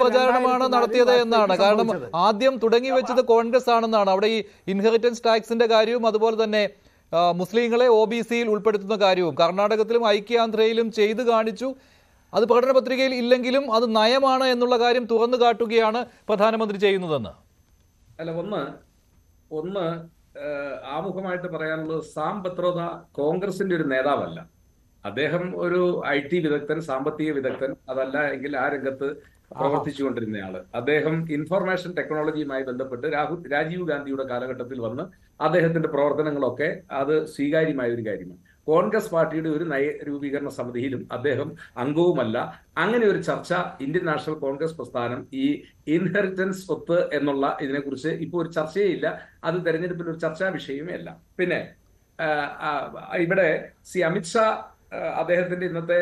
പ്രചാരണമാണ് നടത്തിയത് എന്നാണ്. കാരണം ആദ്യം തുടങ്ങി വെച്ചത് കോൺഗ്രസ് ആണെന്നാണ്. അവിടെ ഈ ഇൻഹെറിറ്റൻസ് ടാക്സിന്റെ കാര്യവും അതുപോലെ തന്നെ മുസ്ലിങ്ങളെ OBC-യിൽ ഉൾപ്പെടുത്തുന്ന കാര്യവും കർണാടകത്തിലും ഐക്യാന്ധ്രയിലും ചെയ്തു കാണിച്ചു. അത് പ്രകടന പത്രികയിൽ ഇല്ലെങ്കിലും അത് നയമാണ് എന്നുള്ള കാര്യം തുറന്നു കാട്ടുകയാണ് പ്രധാനമന്ത്രി ചെയ്യുന്നതെന്ന്. അല്ല, ഒന്ന് ആമുഖമായിട്ട് പറയാനുള്ളത്, സാം പത്രോദ കോൺഗ്രസിന്റെ ഒരു നേതാവല്ല. അദ്ദേഹം ഒരു IT വിദഗ്ധൻ, സാമ്പത്തിക വിദഗ്ധൻ, അതല്ല എങ്കിൽ ആ രംഗത്ത് പ്രവർത്തിച്ചുകൊണ്ടിരുന്നയാള്. അദ്ദേഹം ഇൻഫർമേഷൻ ടെക്നോളജിയുമായി ബന്ധപ്പെട്ട് രാജീവ് ഗാന്ധിയുടെ കാലഘട്ടത്തിൽ വന്ന് അദ്ദേഹത്തിന്റെ പ്രവർത്തനങ്ങളൊക്കെ അത് സ്വീകാര്യമായ ഒരു കാര്യമാണ്. കോൺഗ്രസ് പാർട്ടിയുടെ ഒരു നയരൂപീകരണ സമിതിയിലും അദ്ദേഹം അംഗവുമല്ല. അങ്ങനെ ഒരു ചർച്ച ഇന്ത്യൻ നാഷണൽ കോൺഗ്രസ് പ്രസ്ഥാനം ഈ ഇൻഹെറിറ്റൻസ് സ്വത്ത് എന്നുള്ള ഇതിനെക്കുറിച്ച് ഇപ്പോൾ ഒരു ചർച്ചയേ ഇല്ല. അത് തെരഞ്ഞെടുപ്പിൽ ഒരു ചർച്ചാ വിഷയമേ അല്ല. പിന്നെ ഇവിടെ അമിത്ഷാ അദ്ദേഹത്തിന്റെ ഇന്നത്തെ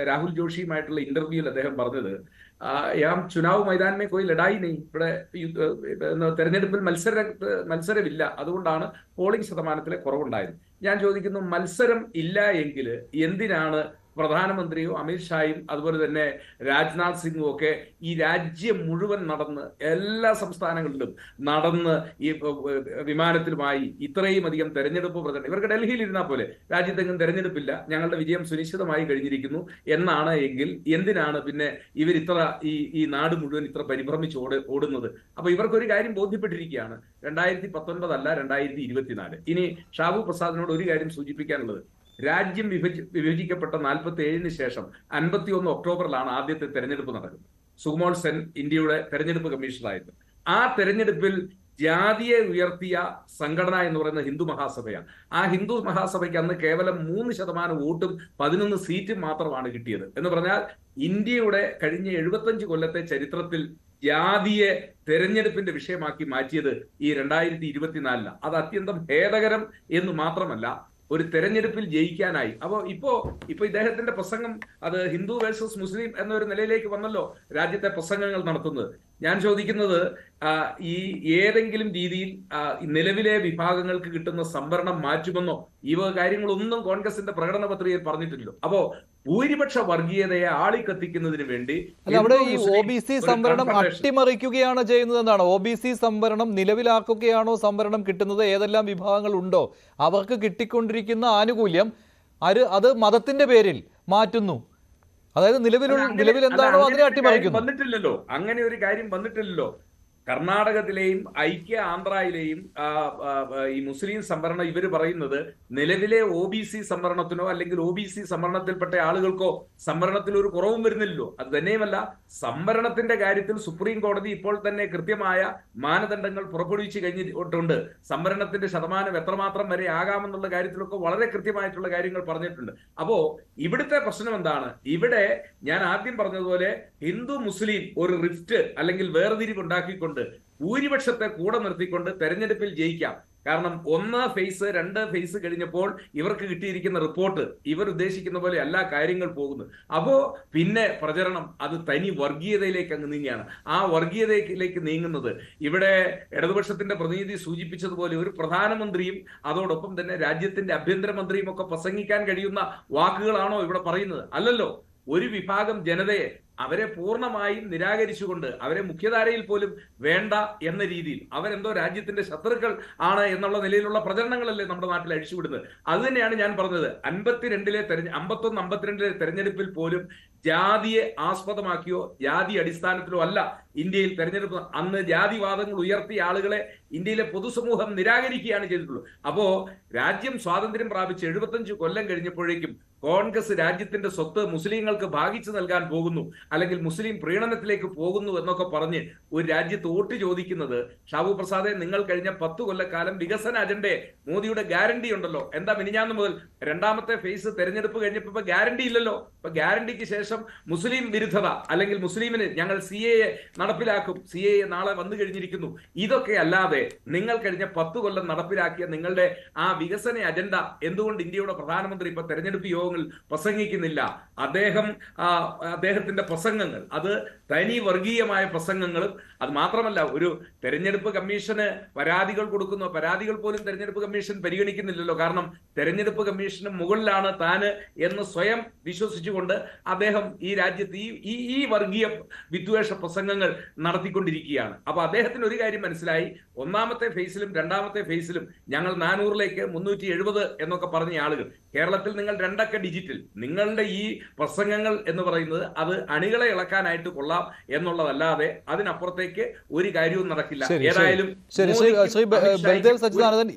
രാഹുൽ ജോഷിയുമായിട്ടുള്ള ഇന്റർവ്യൂവിൽ അദ്ദേഹം പറഞ്ഞത്, യാം ചുനാവ് മൈതാൻ മേ കോയി ലഡായി നെയ്, ഇവിടെ തെരഞ്ഞെടുപ്പിൽ മത്സരമില്ല, അതുകൊണ്ടാണ് പോളിംഗ് ശതമാനത്തിലെ കുറവുണ്ടായത്. ഞാൻ ചോദിക്കുന്നു, മത്സരം ഇല്ല എങ്കിൽ എന്തിനാണ് പ്രധാനമന്ത്രിയോ അമിത്ഷായും അതുപോലെ തന്നെ രാജ്നാഥ് സിംഗും ഒക്കെ ഈ രാജ്യം മുഴുവൻ നടന്ന് എല്ലാ സംസ്ഥാനങ്ങളിലും നടന്ന് ഈ വിമാനത്തിലുമായി ഇത്രയും അധികം തെരഞ്ഞെടുപ്പ് പ്രചരണം? ഇവർക്ക് ഡൽഹിയിൽ ഇരുന്നാൽ പോലെ രാജ്യത്തെങ്ങും തെരഞ്ഞെടുപ്പില്ല, ഞങ്ങളുടെ വിജയം സുനിശ്ചിതമായി കഴിഞ്ഞിരിക്കുന്നു എന്നാണ് എങ്കിൽ എന്തിനാണ് പിന്നെ ഇവർ ഇത്ര ഈ നാട് മുഴുവൻ ഇത്ര പരിഭ്രമിച്ച് ഓടുന്നത്? അപ്പൊ ഇവർക്കൊരു കാര്യം ബോധ്യപ്പെട്ടിരിക്കുകയാണ്, 2019 അല്ല 2024. ഇനി ഷാബു പ്രസാദിനോട് ഒരു കാര്യം സൂചിപ്പിക്കാനുള്ളത്, രാജ്യം വിഭജിക്കപ്പെട്ട 47-ന് ശേഷം 51 ഒക്ടോബറിലാണ് ആദ്യത്തെ തെരഞ്ഞെടുപ്പ് നടക്കുന്നത്. സുകുമോൾ സെൻ ഇന്ത്യയുടെ തെരഞ്ഞെടുപ്പ് കമ്മീഷണറായിട്ട്. ആ തെരഞ്ഞെടുപ്പിൽ ജാതിയെ ഉയർത്തിയ സംഘടന എന്ന് പറയുന്ന ഹിന്ദു മഹാസഭയാണ്. ആ ഹിന്ദു മഹാസഭയ്ക്ക് അന്ന് കേവലം 3% വോട്ടും 11 സീറ്റും മാത്രമാണ് കിട്ടിയത്. എന്ന് പറഞ്ഞാൽ ഇന്ത്യയുടെ കഴിഞ്ഞ 75 കൊല്ലത്തെ ചരിത്രത്തിൽ ജാതിയെ തെരഞ്ഞെടുപ്പിന്റെ വിഷയമാക്കി മാറ്റിയത് ഈ 2024. അത് അത്യന്തം ഖേദകരം എന്ന് മാത്രമല്ല, ഒരു തെരഞ്ഞെടുപ്പിൽ ജയിക്കാനായി. അപ്പോ ഇപ്പൊ ഇദ്ദേഹത്തിന്റെ പ്രസംഗം അത് ഹിന്ദു വേഴ്സസ് മുസ്ലിം എന്നൊരു നിലയിലേക്ക് വന്നല്ലോ രാജ്യത്തെ പ്രസംഗങ്ങൾ നടത്തുന്നത്. ഞാൻ ചോദിക്കുന്നത്, ഈ ഏതെങ്കിലും രീതിയിൽ നിലവിലെ വിഭാഗങ്ങൾക്ക് കിട്ടുന്ന സംവരണം മാറ്റുമെന്നോ ഈ കാര്യങ്ങളൊന്നും കോൺഗ്രസിന്റെ പ്രകടന പത്രികയിൽ പറഞ്ഞിട്ടില്ലല്ലോ. അപ്പോ ഭൂരിപക്ഷ വർഗീയതയെ ആളിക്കത്തിക്കുന്നതിന് വേണ്ടി അവിടെ ഈ OBC സംവരണം അട്ടിമറിക്കുകയാണ് ചെയ്യുന്നതെന്നാണ്. OBC സംവരണം നിലവിലാക്കുകയാണോ സംവരണം കിട്ടുന്നത്? ഏതെല്ലാം വിഭാഗങ്ങൾ ഉണ്ടോ അവർക്ക് കിട്ടിക്കൊണ്ടിരിക്കുന്ന ആനുകൂല്യം അത് മതത്തിന്റെ പേരിൽ മാറ്റുന്നു. അതായത് നിലവിൽ എന്താണോ അതിനെ അട്ടിമറിക്കുന്നു. വന്നിട്ടില്ലല്ലോ, അങ്ങനെ ഒരു കാര്യം വന്നിട്ടില്ലല്ലോ. കർണാടകത്തിലെയും ഐക്യ ആന്ധ്രയിലെയും ഈ മുസ്ലിം സംവരണം ഇവർ പറയുന്നത് നിലവിലെ OBC സംവരണത്തിനോ അല്ലെങ്കിൽ OBC സംവരണത്തിൽപ്പെട്ട ആളുകൾക്കോ സംവരണത്തിൽ ഒരു കുറവും വരുന്നില്ലല്ലോ. അത് തന്നെയുമല്ല, സംവരണത്തിന്റെ കാര്യത്തിൽ സുപ്രീം കോടതി ഇപ്പോൾ തന്നെ കൃത്യമായ മാനദണ്ഡങ്ങൾ പുറപ്പെടുവിച്ചു കഴിഞ്ഞിട്ടുണ്ട്. സംവരണത്തിന്റെ ശതമാനം എത്രമാത്രം വരെ ആകാമെന്നുള്ള കാര്യത്തിലൊക്കെ വളരെ കൃത്യമായിട്ടുള്ള കാര്യങ്ങൾ പറഞ്ഞിട്ടുണ്ട്. അപ്പോ ഇവിടുത്തെ പ്രശ്നം എന്താണ്? ഇവിടെ ഞാൻ ആദ്യം പറഞ്ഞതുപോലെ ഹിന്ദു മുസ്ലിം ഒരു റിഫ്റ്റ് അല്ലെങ്കിൽ വേർതിരിവ് ഉണ്ടാക്കിക്കൊണ്ട് ഭൂരിപക്ഷത്തെ കൂടെ നിർത്തിക്കൊണ്ട് തെരഞ്ഞെടുപ്പിൽ ജയിക്കാം. കാരണം 1 ഫേസ് 2 ഫേസ് കഴിഞ്ഞപ്പോൾ ഇവർക്ക് കിട്ടിയിരിക്കുന്ന റിപ്പോർട്ട് ഇവർ ഉദ്ദേശിക്കുന്ന പോലെ എല്ലാ കാര്യങ്ങൾ പോകുന്നു. അപ്പോ പിന്നെ പ്രചരണം അത് തനി വർഗീയതയിലേക്ക് അങ്ങ് നീങ്ങുകയാണ്. ആ വർഗീയതയിലേക്ക് നീങ്ങുന്നത് ഇവിടെ ഇടതുപക്ഷത്തിന്റെ പ്രതിനിധി സൂചിപ്പിച്ചതുപോലെ ഒരു പ്രധാനമന്ത്രിയും അതോടൊപ്പം തന്നെ രാജ്യത്തിന്റെ ആഭ്യന്തരമന്ത്രിയും ഒക്കെ പ്രസംഗിക്കാൻ കഴിയുന്ന വാക്കുകളാണോ ഇവിടെ പറയുന്നത്? അല്ലല്ലോ. ഒരു വിഭാഗം ജനതയെ അവരെ പൂർണ്ണമായും നിരാകരിച്ചുകൊണ്ട് അവരെ മുഖ്യധാരയിൽ പോലും വേണ്ട എന്ന രീതിയിൽ അവരെന്തോ രാജ്യത്തിന്റെ ശത്രുക്കൾ ആണ് എന്നുള്ള നിലയിലുള്ള പ്രചരണങ്ങളല്ലേ നമ്മുടെ നാട്ടിൽ അഴിച്ചുവിടുന്നത്. അത് തന്നെയാണ് ഞാൻ പറഞ്ഞത്. 51-52 തെരഞ്ഞെടുപ്പിൽ പോലും ജാതിയെ ആസ്പദമാക്കിയോ ജാതി അടിസ്ഥാനത്തിലോ അല്ല ഇന്ത്യയിൽ തെരഞ്ഞെടുപ്പ്. അന്ന് ജാതിവാദങ്ങൾ ഉയർത്തിയ ആളുകളെ ഇന്ത്യയിലെ പൊതുസമൂഹം നിരാകരിക്കുകയാണ് ചെയ്തിട്ടുള്ളത്. അപ്പോ രാജ്യം സ്വാതന്ത്ര്യം പ്രാപിച്ച് 75 കൊല്ലം കഴിഞ്ഞപ്പോഴേക്കും കോൺഗ്രസ് രാജ്യത്തിന്റെ സ്വത്ത് മുസ്ലിങ്ങൾക്ക് ഭാഗിച്ചു നൽകാൻ പോകുന്നു, അല്ലെങ്കിൽ മുസ്ലിം പ്രീണനത്തിലേക്ക് പോകുന്നു എന്നൊക്കെ പറഞ്ഞ് ഒരു രാജ്യത്ത് വോട്ട് ചോദിക്കുന്നത്, ഷാബു പ്രസാദെ, നിങ്ങൾ കഴിഞ്ഞ 10 കൊല്ലക്കാലം വികസന അജണ്ടയെ മോദിയുടെ ഗ്യാരണ്ടി ഉണ്ടല്ലോ. എന്താ മിനിഞ്ഞാന്ന് മുതൽ 2ാമത്തെ ഫേസ് തെരഞ്ഞെടുപ്പ് കഴിഞ്ഞപ്പോ ഗ്യാരണ്ടി ഇല്ലല്ലോ. അപ്പൊ ഗ്യാരണ്ടിക്ക് ശേഷം മുസ്ലിം വിരുദ്ധത അല്ലെങ്കിൽ മുസ്ലിമിന് ഞങ്ങൾ CAA നടപ്പിലാക്കും, CAA നാളെ വന്നു കഴിഞ്ഞിരിക്കുന്നു. ഇതൊക്കെ അല്ലാതെ നിങ്ങൾ കഴിഞ്ഞ 10 കൊല്ലം നടപ്പിലാക്കിയ നിങ്ങളുടെ ആ വികസന അജണ്ട എന്തുകൊണ്ട് ഇന്ത്യയുടെ പ്രധാനമന്ത്രി ഇപ്പൊ തെരഞ്ഞെടുപ്പ് യോഗങ്ങൾ സംഭവങ്ങൾ പ്രസംഗിക്കുന്നില്ല. അദ്ദേഹത്തിന്റെ പ്രസംഗങ്ങൾ അത് തനി വർഗീയമായ പ്രസംഗങ്ങളും, അത് മാത്രമല്ല ഒരു തെരഞ്ഞെടുപ്പ് കമ്മീഷന് പരാതികൾ കൊടുക്കുന്ന പരാതികൾ പോലും തെരഞ്ഞെടുപ്പ് കമ്മീഷൻ പരിഗണിക്കുന്നില്ലല്ലോ. കാരണം തെരഞ്ഞെടുപ്പ് കമ്മീഷന് മുകളിലാണ് താന് എന്ന് സ്വയം വിശ്വസിച്ചുകൊണ്ട് അദ്ദേഹം ഈ രാജ്യത്ത് ഈ വർഗീയ വിദ്വേഷ പ്രസംഗങ്ങൾ നടത്തിക്കൊണ്ടിരിക്കുകയാണ്. അപ്പൊ അദ്ദേഹത്തിന് ഒരു കാര്യം മനസ്സിലായി, ഒന്നാമത്തെ ഫേസിലും രണ്ടാമത്തെ ഫേസിലും ഞങ്ങൾ 400ലേക്ക് 370 എന്നൊക്കെ പറഞ്ഞ ആളുകൾ, കേരളത്തിൽ നിങ്ങൾ 2 ഡിജിറ്റിൽ, നിങ്ങളുടെ ഈ പ്രസംഗങ്ങൾ എന്ന് പറയുന്നത് അത് അണികളെ ഇളക്കാനായിട്ട് കൊള്ളാം എന്നുള്ളതല്ലാതെ അതിനപ്പുറത്തേക്ക് ഒരു കാര്യവും നടക്കില്ല. ഏതായാലും ശ്രീ ബൽദേവ് സച്ചിദാനന്ദൻ